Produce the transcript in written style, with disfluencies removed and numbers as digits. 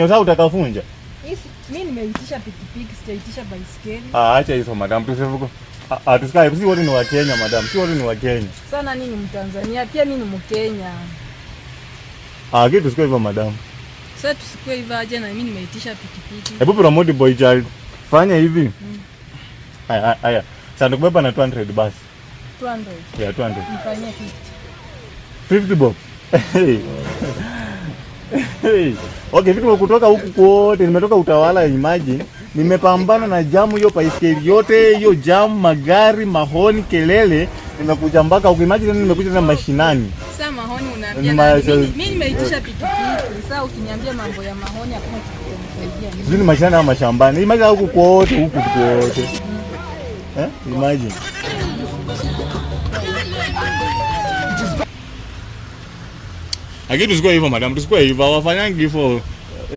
Sasa utakafunja. Mimi nimeitisha pikipiki, sijaitisha baiskeli. Acha hizo madam, tusivuko. Tusikae, sisi wote ni wa Kenya madam, sisi wote ni wa Kenya. Sana nini Mtanzania, pia mimi ni Mkenya. Kitu tusikae hivyo madam. Sasa tusikue hivyo aje na mimi nimeitisha pikipiki. Hebu promote boy child. Fanya hivi. Haya. Sasa nikubeba na 200 basi. 200. Yeah, 200. Nifanyie 50 bob. Okay, vitu kutoka huku kote, nimetoka Utawala, imagine. Nimepambana na jamu hiyo baiskeli yote, hiyo jamu, magari, mahoni, kelele, nimekuja mpaka huku, imagine nimekuja na mashinani. Sasa mahoni unaambia mimi nimeitisha pikipiki. Sasa ukiniambia mambo ya mahoni hakuna kitu kinanisaidia. Hizi ni mashinani au mashambani? Imagine huku kote. Imagine. Lakini tusikuwe hivyo madam, tusikuwe hivyo, wafanyangi hivyo.